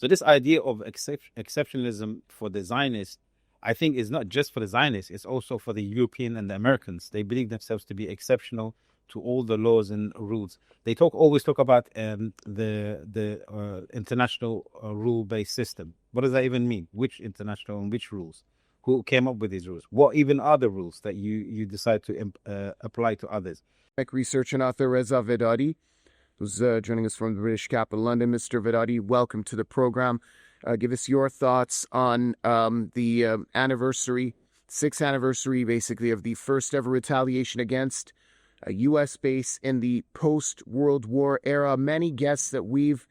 So this idea of exceptionalism for the Zionists, I think, is not just for the Zionists, it's also for the European and the Americans. They believe themselves to be exceptional to all the laws and rules. They always talk about the international rule-based system. What does that even mean? Which international and which rules? Who came up with these rules? What even are the rules that you decide to apply to others? Research and author Reza Vedadi, who's joining us from the British capital, London. Mr. Vedadi, welcome to the program. Give us your thoughts on the anniversary, 6th anniversary, basically, of the first ever retaliation against a U.S. base in the post-World War era. Many guests that we've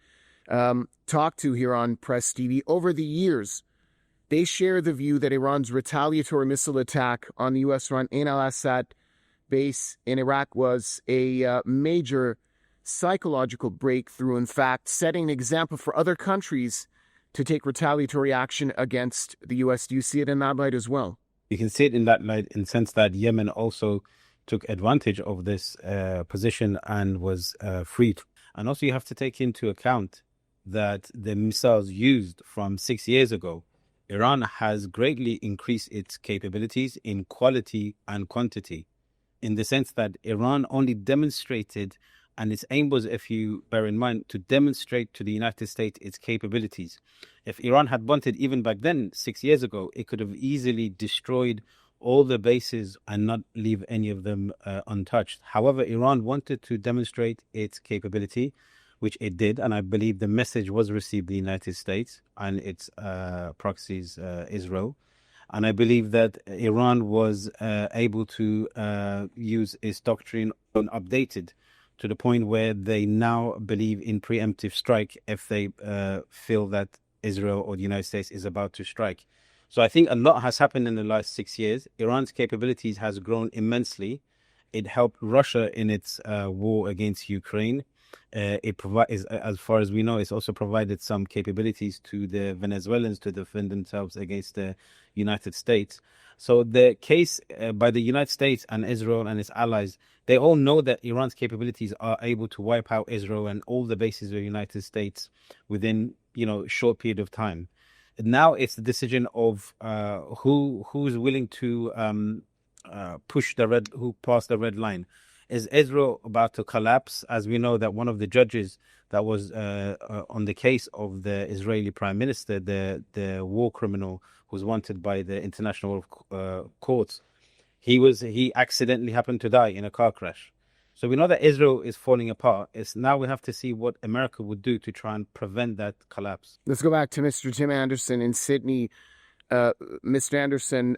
talked to here on Press TV over the years, they share the view that Iran's retaliatory missile attack on the U.S.-run Ain al-Asad base in Iraq was a major psychological breakthrough, in fact, setting an example for other countries to take retaliatory action against the U.S. Do you see it in that light as well? You can see it in that light in the sense that Yemen also took advantage of this position and was freed. And also you have to take into account that the missiles used from 6 years ago, Iran has greatly increased its capabilities in quality and quantity, in the sense that Iran only demonstrated, and its aim was, if you bear in mind, to demonstrate to the United States its capabilities. If Iran had wanted, even back then, 6 years ago, it could have easily destroyed all the bases and not leave any of them untouched. However, Iran wanted to demonstrate its capability, which it did, and I believe the message was received in the United States and its proxies, Israel. And I believe that Iran was able to use its doctrine updated to the point where they now believe in preemptive strike if they feel that Israel or the United States is about to strike. So I think a lot has happened in the last 6 years. Iran's capabilities has grown immensely. It helped Russia in its war against Ukraine. It provides, as far as we know, it's also provided some capabilities to the Venezuelans to defend themselves against the United States. So the case by the United States and Israel and its allies, they all know that Iran's capabilities are able to wipe out Israel and all the bases of the United States within, a short period of time. Now it's the decision of who's willing to who passed the red line. Is Israel about to collapse? As we know that one of the judges that was on the case of the Israeli prime minister, the war criminal who's wanted by the international courts, he accidentally happened to die in a car crash. So we know that Israel is falling apart. Now we have to see what America would do to try and prevent that collapse. Let's go back to Mr. Tim Anderson in Sydney. Mr. Anderson,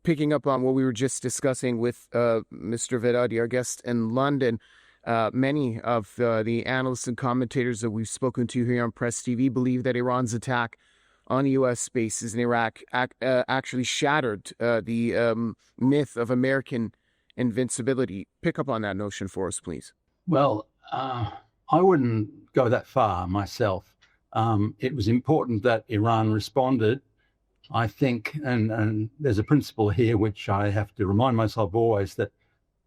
picking up on what we were just discussing with Mr. Vedadi, our guest in London, many of the analysts and commentators that we've spoken to here on Press TV believe that Iran's attack on U.S. bases in Iraq actually shattered the myth of American invincibility. Pick up on that notion for us, please. Well, I wouldn't go that far myself. It was important that Iran responded. I think, and there's a principle here which I have to remind myself always, that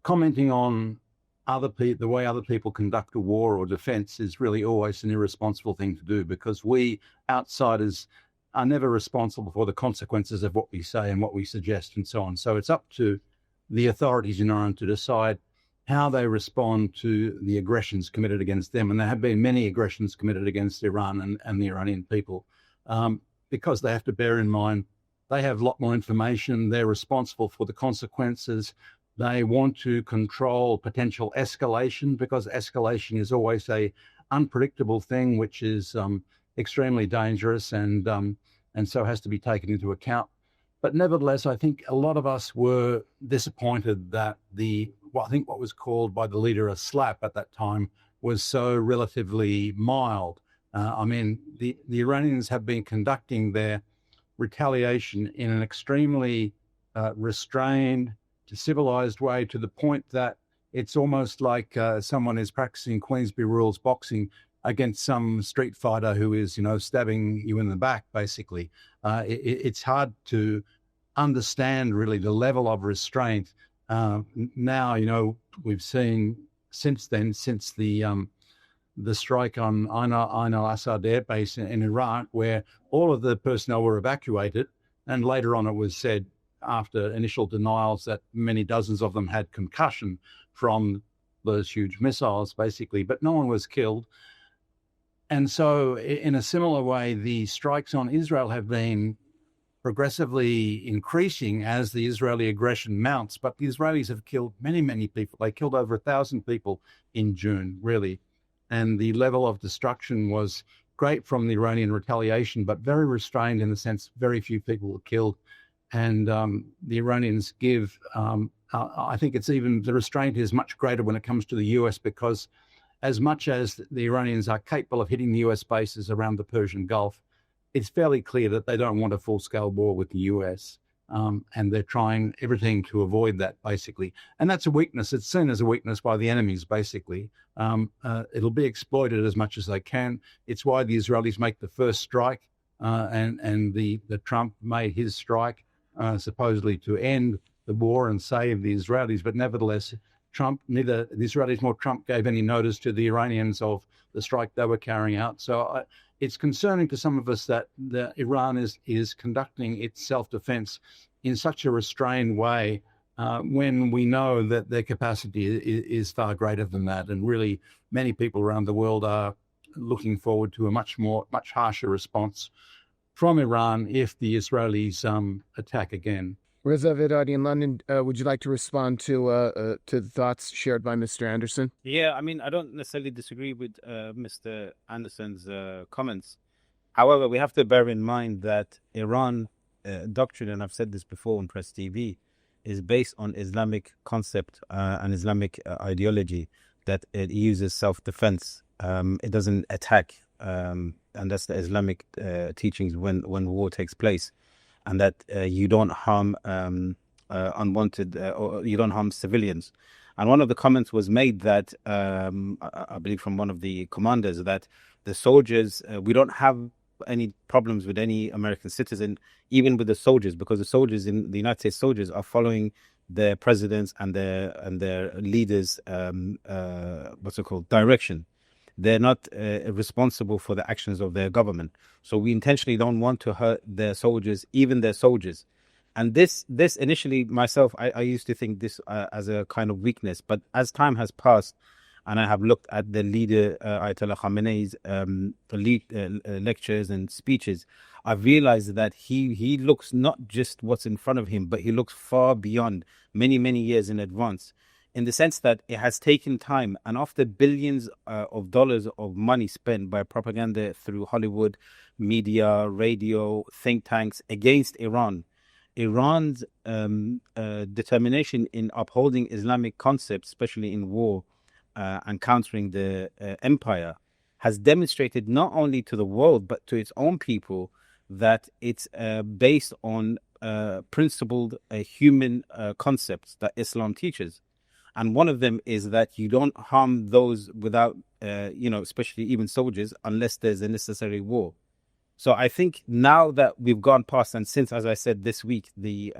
commenting on the way other people conduct a war or defense is really always an irresponsible thing to do, because we outsiders are never responsible for the consequences of what we say and what we suggest and so on. So it's up to the authorities in Iran to decide how they respond to the aggressions committed against them. And there have been many aggressions committed against Iran and the Iranian people. Because they have to bear in mind, they have a lot more information. They're responsible for the consequences. They want to control potential escalation, because escalation is always a unpredictable thing, which is extremely dangerous and so has to be taken into account. But nevertheless, I think a lot of us were disappointed that what was called by the leader a slap at that time was so relatively mild. The Iranians have been conducting their retaliation in an extremely restrained, civilized way, to the point that it's almost like someone is practicing Queensberry rules boxing against some street fighter who is, stabbing you in the back, basically. It's hard to understand really the level of restraint. Now, we've seen since then, since the the strike on Ain al-Asad airbase in Iraq, where all of the personnel were evacuated. And later on, it was said, after initial denials, that many dozens of them had concussion from those huge missiles, basically, but no one was killed. And so in a similar way, the strikes on Israel have been progressively increasing as the Israeli aggression mounts. But the Israelis have killed many, many people. They killed over 1,000 people in June, really. And the level of destruction was great from the Iranian retaliation, but very restrained in the sense very few people were killed. And the Iranians give, I think it's even, the restraint is much greater when it comes to the US, because as much as the Iranians are capable of hitting the US bases around the Persian Gulf, it's fairly clear that they don't want a full-scale war with the US. And they're trying everything to avoid that, basically. And that's a weakness. It's seen as a weakness by the enemies, basically. It'll be exploited as much as they can. It's why the Israelis make the first strike, and the Trump made his strike, supposedly to end the war and save the Israelis. But nevertheless, neither the Israelis nor Trump gave any notice to the Iranians of the strike they were carrying out. So it's concerning to some of us that Iran is conducting its self-defense in such a restrained way, when we know that their capacity is far greater than that. And really, many people around the world are looking forward to a much harsher response from Iran if the Israelis attack again. Reza Vidadi in London, would you like to respond to the thoughts shared by Mr. Anderson? Yeah, I mean, I don't necessarily disagree with Mr. Anderson's comments. However, we have to bear in mind that Iran doctrine, and I've said this before on Press TV, is based on Islamic concept and Islamic ideology, that it uses self-defense. It doesn't attack, and that's the Islamic teachings when war takes place. And that you don't harm unwanted, or you don't harm civilians. And one of the comments was made that, I believe from one of the commanders, that the soldiers, we don't have any problems with any American citizen, even with the soldiers, because the soldiers in the United States soldiers are following their presidents and their leaders, direction. They're not responsible for the actions of their government. So we intentionally don't want to hurt their soldiers, even their soldiers. And this initially, myself, I used to think this as a kind of weakness. But as time has passed, and I have looked at the leader, Ayatollah Khamenei's lectures and speeches, I've realized that he looks not just what's in front of him, but he looks far beyond, many, many years in advance, in the sense that it has taken time. And after billions of dollars of money spent by propaganda through Hollywood, media, radio, think tanks against Iran's determination in upholding Islamic concepts, especially in war and countering the empire, has demonstrated not only to the world, but to its own people, that it's based on principled human concepts that Islam teaches. And one of them is that you don't harm those without, especially even soldiers, unless there's a necessary war. So I think now that we've gone past, and since, as I said, this week, the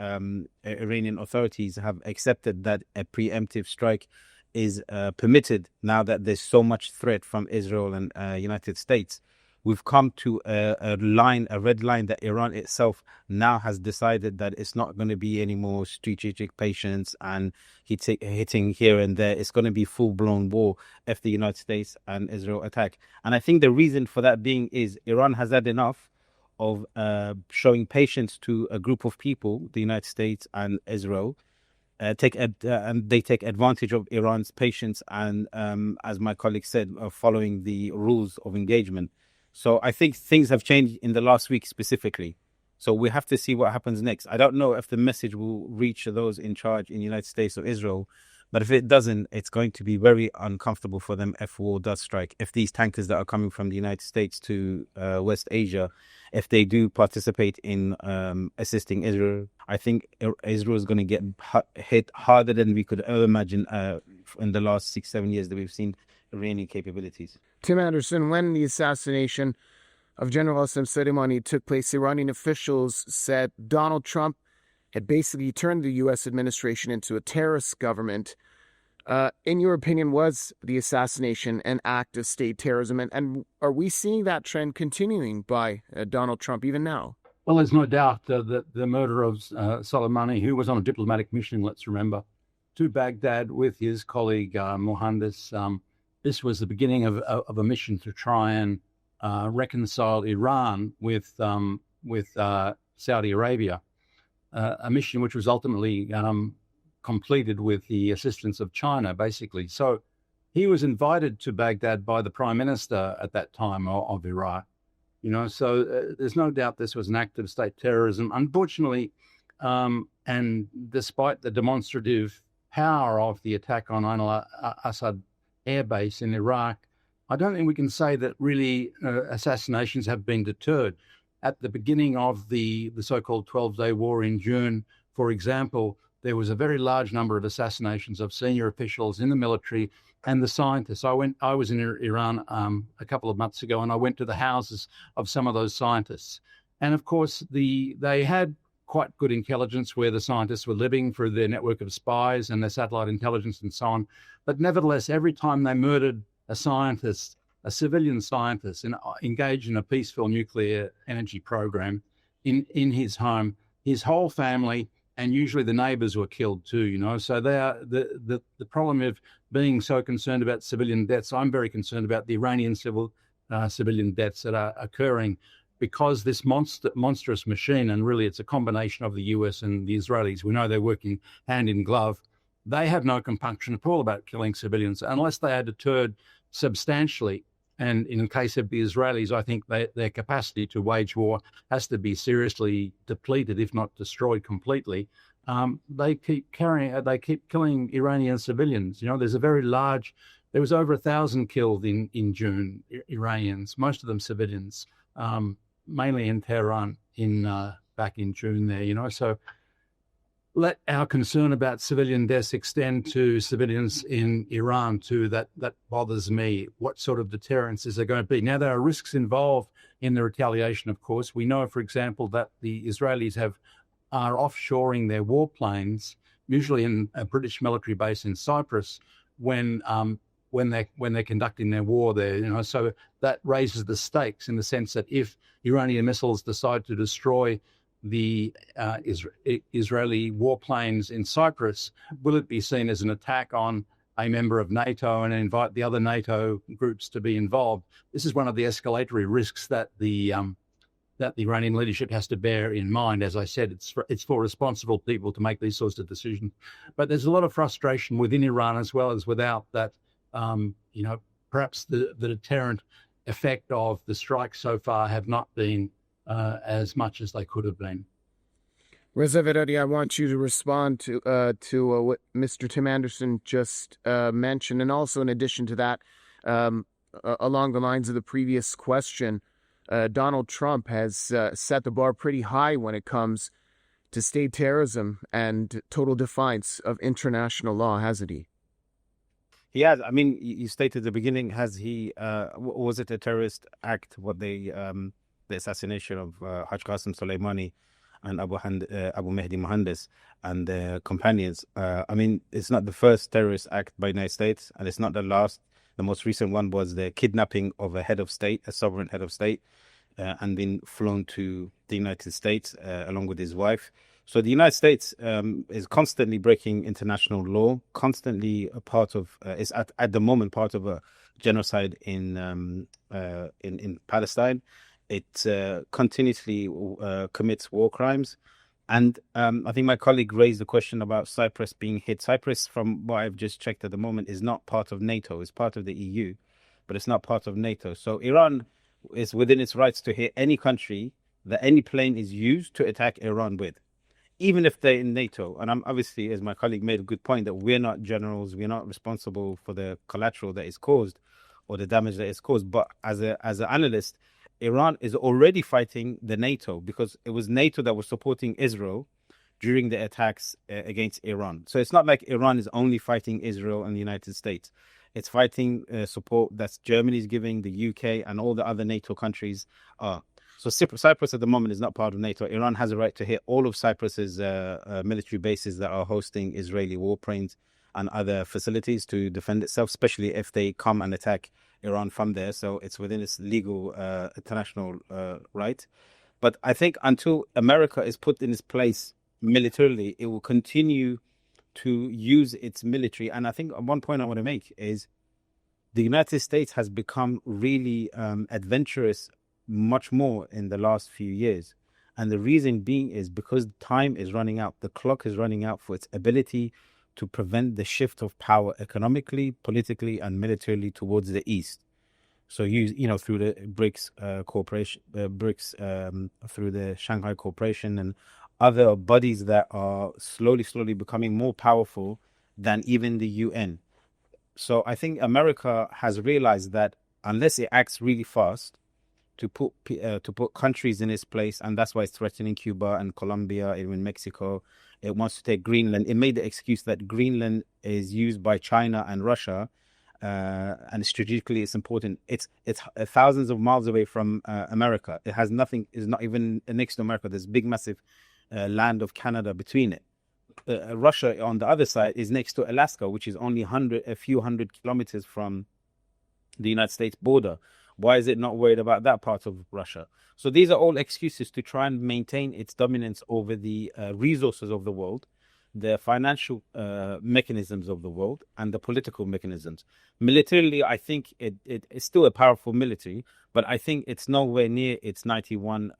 Iranian authorities have accepted that a preemptive strike is permitted, now that there's so much threat from Israel and United States, we've come to a red line that Iran itself now has decided that it's not going to be any more strategic patience and hitting here and there. It's going to be full-blown war if the United States and Israel attack. And I think the reason for that being is Iran has had enough of showing patience to a group of people, the United States and Israel, and they take advantage of Iran's patience and, as my colleague said, following the rules of engagement. So I think things have changed in the last week specifically. So we have to see what happens next. I don't know if the message will reach those in charge in the United States or Israel, but if it doesn't, it's going to be very uncomfortable for them if war does strike. If these tankers that are coming from the United States to West Asia, if they do participate in assisting Israel, I think Israel is going to get hit harder than we could ever imagine in the last 6-7 years that we've seen Iranian capabilities. Tim Anderson, when the assassination of General Qasem Soleimani took place, Iranian officials said Donald Trump had basically turned the U.S. administration into a terrorist government. In your opinion, was the assassination an act of state terrorism? And are we seeing that trend continuing by Donald Trump even now? Well, there's no doubt that the murder of Soleimani, who was on a diplomatic mission, let's remember, to Baghdad with his colleague Mohandas, this was the beginning of a mission to try and reconcile Iran with Saudi Arabia, a mission which was ultimately completed with the assistance of China, basically. So he was invited to Baghdad by the prime minister at that time of Iraq. So there's no doubt this was an act of state terrorism. Unfortunately, and despite the demonstrative power of the attack on al-Asad airbase in Iraq, I don't think we can say that really assassinations have been deterred. At the beginning of the so-called 12-day war in June, for example, there was a very large number of assassinations of senior officials in the military and the scientists. I was in Iran a couple of months ago, and I went to the houses of some of those scientists. And of course, they had quite good intelligence where the scientists were living through their network of spies and their satellite intelligence and so on. But nevertheless, every time they murdered a scientist, a civilian scientist, and engaged in a peaceful nuclear energy program in his home, his whole family and usually the neighbors were killed too, So they are the problem of being so concerned about civilian deaths. I'm very concerned about the Iranian civilian deaths that are occurring because this monstrous machine, and really it's a combination of the US and the Israelis. We know they're working hand in glove. They have no compunction at all about killing civilians unless they are deterred substantially. And in the case of the Israelis, I think their capacity to wage war has to be seriously depleted, if not destroyed completely. They keep killing Iranian civilians. There's there was over 1,000 killed in June, Iranians, most of them civilians, mainly in Tehran back in June there. So let our concern about civilian deaths extend to civilians in Iran too. That bothers me. What sort of deterrence is there going to be? Now, there are risks involved in the retaliation, of course. We know, for example, that the Israelis are offshoring their warplanes, usually in a British military base in Cyprus, when they're conducting their war there. So that raises the stakes in the sense that if Iranian missiles decide to destroy the Israeli warplanes in Cyprus, will it be seen as an attack on a member of NATO and invite the other NATO groups to be involved? This is one of the escalatory risks that the Iranian leadership has to bear in mind. As I said, it's for responsible people to make these sorts of decisions. But there's a lot of frustration within Iran as well as without that. Perhaps the deterrent effect of the strikes so far have not been as much as they could have been. Reza Vedadi, I want you to respond to what Mr. Tim Anderson just mentioned, and also in addition to that, along the lines of the previous question, Donald Trump has set the bar pretty high when it comes to state terrorism and total defiance of international law, hasn't he? He has. I mean, you stated at the beginning, was it a terrorist act, the assassination of Haj Qasem Soleimani and Abu Mahdi Mohandas and their companions? I mean, it's not the first terrorist act by the United States, and it's not the last. The most recent one was the kidnapping of a sovereign head of state, and being flown to the United States along with his wife. So the United States is constantly breaking international law, constantly a part of, is at the moment part of a genocide in Palestine. It continuously commits war crimes. And I think my colleague raised the question about Cyprus being hit. Cyprus, from what I've just checked at the moment, is not part of NATO. It's part of the EU, but it's not part of NATO. So Iran is within its rights to hit any country that any plane is used to attack Iran with, even if they're in NATO. And I'm obviously, as my colleague made a good point, that we're not generals. We're not responsible for the collateral that is caused or the damage that is caused. But as an analyst, Iran is already fighting the NATO, because it was NATO that was supporting Israel during the attacks against Iran. So it's not like Iran is only fighting Israel and the United States. It's fighting support that Germany is giving, the UK, and all the other NATO countries are. So Cyprus at the moment is not part of NATO. Iran has a right to hit all of Cyprus's military bases that are hosting Israeli warplanes and other facilities to defend itself, especially if they come and attack Iran from there. So it's within its legal international right. But I think until America is put in its place militarily, it will continue to use its military. And I think one point I want to make is the United States has become really adventurous much more in the last few years. And the reason being is because time is running out. The clock is running out for its ability to prevent the shift of power economically, politically, and militarily towards the East. So through the BRICS cooperation, BRICS through the Shanghai Cooperation and other bodies that are slowly becoming more powerful than even the UN. So I think America has realized that unless it acts really fast to put countries in its place, and that's why it's threatening Cuba and Colombia, even Mexico. It wants to take Greenland. It made the excuse that Greenland is used by China and Russia. And strategically, it's important. It's thousands of miles away from America. It has nothing. Is not even next to America. There's big, massive land of Canada between it. Russia, on the other side, is next to Alaska, which is only a few hundred kilometers from the United States border. Why is it not worried about that part of Russia? So these are all excuses to try and maintain its dominance over the resources of the world, the financial mechanisms of the world, and the political mechanisms. Militarily, I think it is still a powerful military, but I think it's nowhere near its 91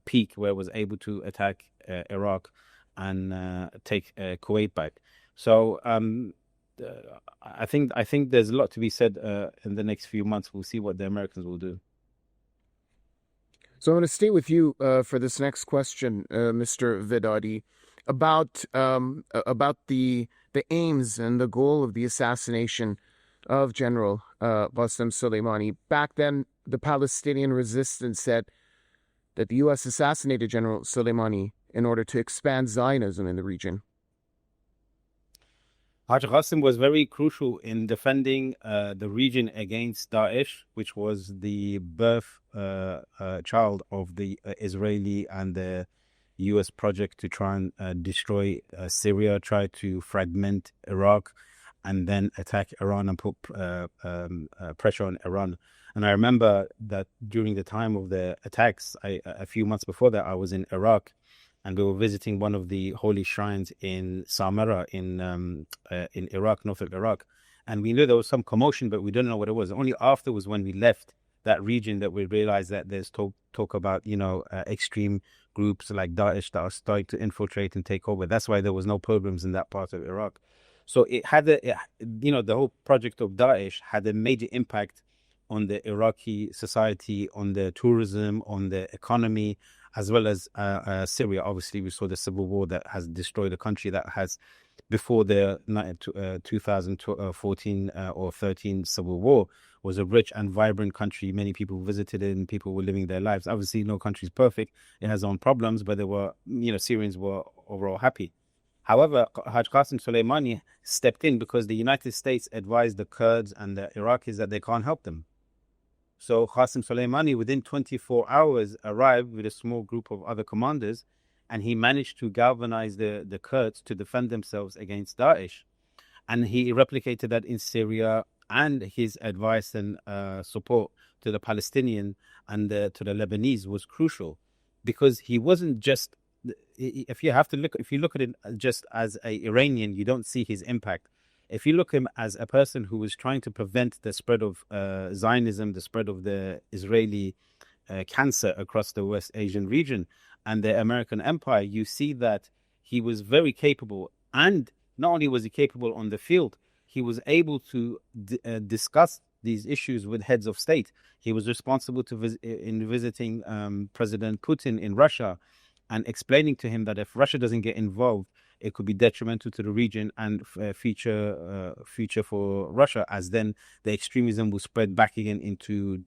peak, where it was able to attack Iraq and take Kuwait back. So I think there's a lot to be said in the next few months. We'll see what the Americans will do. So I'm going to stay with you for this next question, Mr. Vedadi, about the aims and the goal of the assassination of General Qasem Soleimani. Back then, the Palestinian resistance said that the U.S. assassinated General Soleimani in order to expand Zionism in the region. Haj Qasem was very crucial in defending the region against Daesh, which was the birth child of the Israeli and the US project to try and destroy Syria, try to fragment Iraq, and then attack Iran and put pressure on Iran. And I remember that during the time of the attacks, a few months before that, I was in Iraq, and we were visiting one of the holy shrines in Samarra in Iraq, north of Iraq. And we knew there was some commotion, but we didn't know what it was. Only afterwards, when we left that region, that we realized that there's talk about, extreme groups like Daesh that are starting to infiltrate and take over. That's why there was no pogroms in that part of Iraq. So it had the whole project of Daesh had a major impact on the Iraqi society, on the tourism, on the economy, as well as Syria. Obviously, we saw the civil war that has destroyed a country that has, before the 2014 or 13 civil war, was a rich and vibrant country. Many people visited it and people were living their lives. Obviously, no country is perfect. It has own problems, but there were, Syrians were overall happy. However, Haj Qasem Soleimani stepped in because the United States advised the Kurds and the Iraqis that they can't help them. So Qasem Soleimani, within 24 hours, arrived with a small group of other commanders, and he managed to galvanize the Kurds to defend themselves against Daesh. And he replicated that in Syria, and his advice and support to the Palestinian and to the Lebanese was crucial, because he wasn't just, if you look at it just as an Iranian, you don't see his impact. If you look at him as a person who was trying to prevent the spread of Zionism, the spread of the Israeli cancer across the West Asian region and the American empire, you see that he was very capable. And not only was he capable on the field, he was able to discuss these issues with heads of state. He was responsible in visiting President Putin in Russia and explaining to him that if Russia doesn't get involved, it could be detrimental to the region and future for Russia, as then the extremism will spread back again into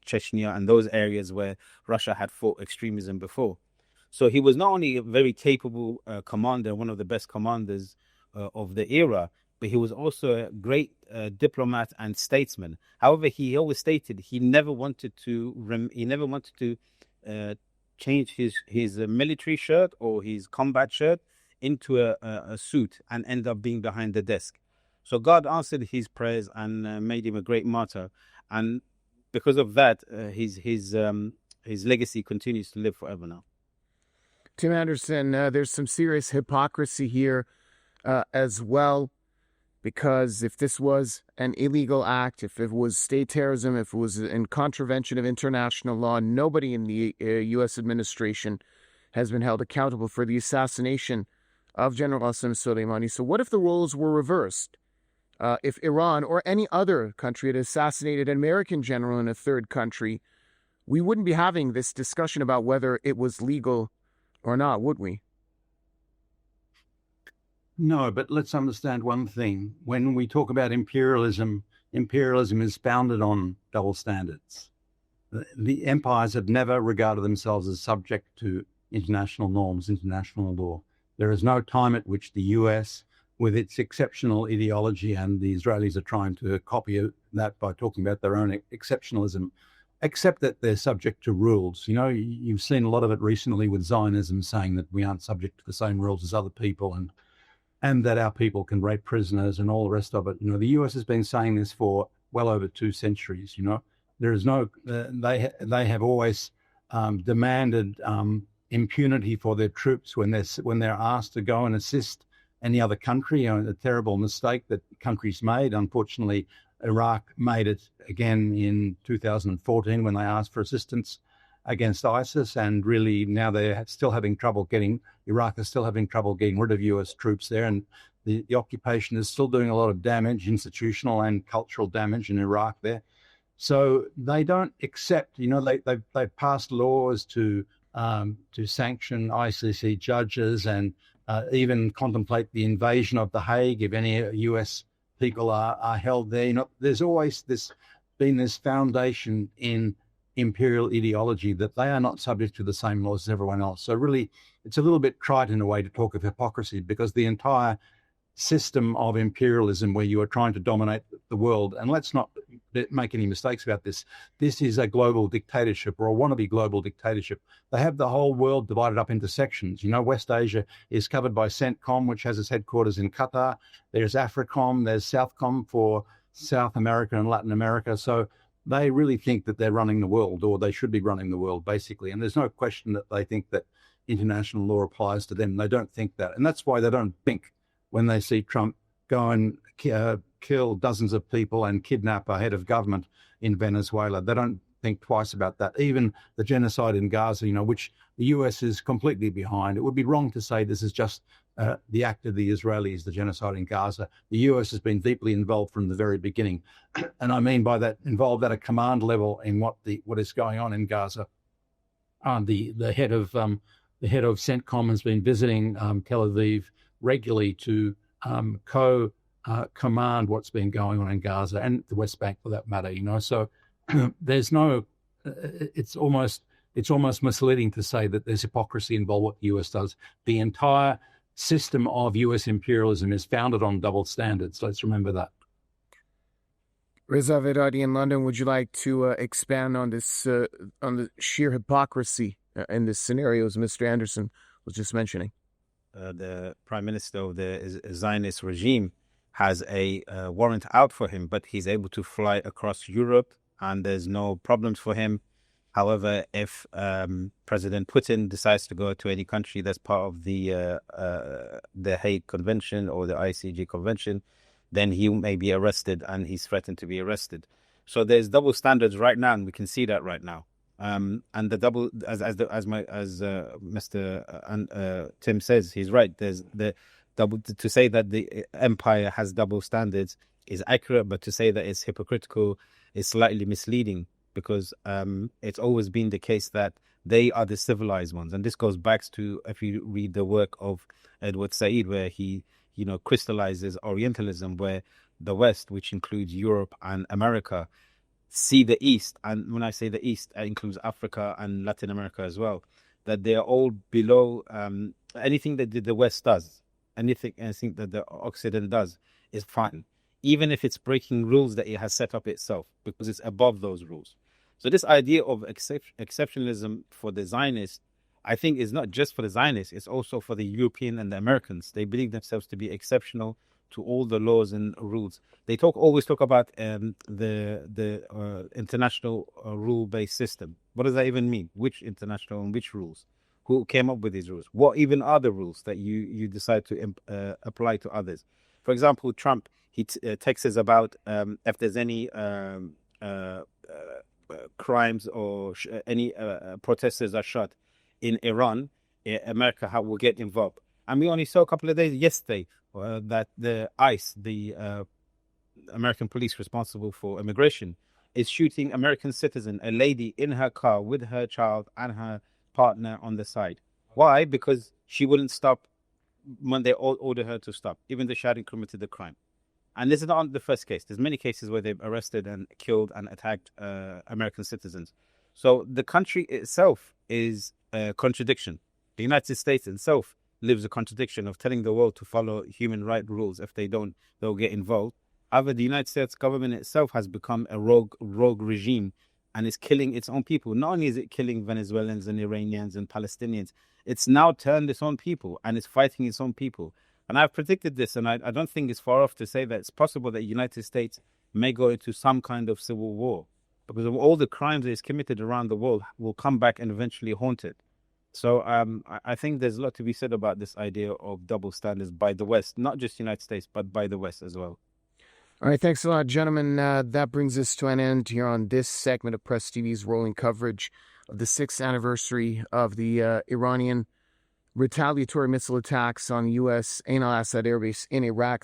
Chechnya and those areas where Russia had fought extremism before. So he was not only a very capable commander, one of the best commanders of the era, but he was also a great diplomat and statesman. However, he always stated he never wanted to change his military shirt or his combat shirt into a suit and end up being behind the desk. So God answered his prayers and made him a great martyr, and because of that, his legacy continues to live forever now. Tim Anderson, there's some serious hypocrisy here as well, because if this was an illegal act, if it was state terrorism, if it was in contravention of international law, nobody in the U.S. administration has been held accountable for the assassination of General Qasem Soleimani. So what if the roles were reversed? If Iran or any other country had assassinated an American general in a third country, we wouldn't be having this discussion about whether it was legal or not, would we? No, but let's understand one thing. When we talk about imperialism, imperialism is founded on double standards. The empires have never regarded themselves as subject to international norms, international law. There is no time at which the US, with its exceptional ideology, and the Israelis are trying to copy that by talking about their own exceptionalism, except that they're subject to rules. You know, you've seen a lot of it recently with Zionism saying that we aren't subject to the same rules as other people, and that our people can rape prisoners and all the rest of it. You know, the US has been saying this for well over 2 centuries. You know, there is no, they have always demanded impunity for their troops when they're asked to go and assist any other country. You know, a terrible mistake that countries made. Unfortunately, Iraq made it again in 2014 when they asked for assistance against ISIS, and really now they're still having trouble getting, Iraq is still having trouble getting rid of US troops there, and the occupation is still doing a lot of damage, institutional and cultural damage in Iraq there. So they don't accept, you know, they've passed laws to sanction ICC judges and even contemplate the invasion of The Hague if any US people are held there. You know, there's always been this foundation in imperial ideology that they are not subject to the same laws as everyone else. So really, it's a little bit trite in a way to talk of hypocrisy, because the entire system of imperialism where you are trying to dominate the world, and let's not make any mistakes about this, this is a global dictatorship, or a wannabe global dictatorship. They have the whole world divided up into sections. You know, West Asia is covered by CENTCOM, which has its headquarters in Qatar. There's AFRICOM, there's SOUTHCOM for South America and Latin America. So they really think that they're running the world, or they should be running the world, basically. And there's no question that they think that international law applies to them. They don't think that. And that's why they don't think when they see Trump go and kill dozens of people and kidnap a head of government in Venezuela. They don't think twice about that. Even the genocide in Gaza, you know, which the US is completely behind. It would be wrong to say this is just the act of the Israelis, the genocide in Gaza. The US has been deeply involved from the very beginning. And I mean by that, involved at a command level in what is going on in Gaza. The head of CENTCOM has been visiting Tel Aviv regularly to command what's been going on in Gaza and the West Bank, for that matter. You know, so there's no. It's almost misleading to say that there's hypocrisy involved what the US does. The entire system of US imperialism is founded on double standards. Let's remember that. Reza Vedadi in London, would you like to expand on this, on the sheer hypocrisy in this scenario, as Mr. Anderson was just mentioning? The prime minister of the Zionist regime has a warrant out for him, but he's able to fly across Europe and there's no problems for him. However, if President Putin decides to go to any country that's part of the Hague Convention or the ICJ Convention, then he may be arrested, and he's threatened to be arrested. So there's double standards right now, and we can see that right now. And the double, as Mr. Tim says, he's right. There's the double. To say that the empire has double standards is accurate, but to say that it's hypocritical is slightly misleading, because it's always been the case that they are the civilized ones. And this goes back to, if you read the work of Edward Said, where he, you know, crystallizes Orientalism, where the West, which includes Europe and America, see the East. And when I say the East, it includes Africa and Latin America as well, that they're all below anything that the West does, anything that the Occident does is fine, even if it's breaking rules that it has set up itself, because it's above those rules. So this idea of exceptionalism for the Zionists, I think, is not just for the Zionists, it's also for the European and the Americans. They believe themselves to be exceptional, to all the laws and rules. They always talk about the international rule-based system. What does that even mean? Which international and which rules? Who came up with these rules? What even are the rules that you decide to apply to others? For example, Trump, he texts about if there's any crimes or any protesters are shot in Iran, America will get involved. And we only saw a couple of days yesterday that the ICE, the American police responsible for immigration, is shooting American citizen, a lady in her car with her child and her partner on the side. Why? Because she wouldn't stop when they all ordered her to stop, even though she hadn't committed the crime. And this is not the first case. There's many cases where they've arrested and killed and attacked American citizens. So the country itself is a contradiction. The United States itself lives a contradiction of telling the world to follow human rights rules. If they don't, they'll get involved. However, the United States government itself has become a rogue regime and is killing its own people. Not only is it killing Venezuelans and Iranians and Palestinians, it's now turned its own people and is fighting its own people. And I've predicted this, and I don't think it's far off to say that it's possible that the United States may go into some kind of civil war because of all the crimes that is committed around the world will come back and eventually haunt it. So I think there's a lot to be said about this idea of double standards by the West, not just the United States, but by the West as well. All right, thanks a lot, gentlemen. That brings us to an end here on this segment of Press TV's rolling coverage of the 6th anniversary of the Iranian retaliatory missile attacks on US Ain al-Asad airbase in Iraq.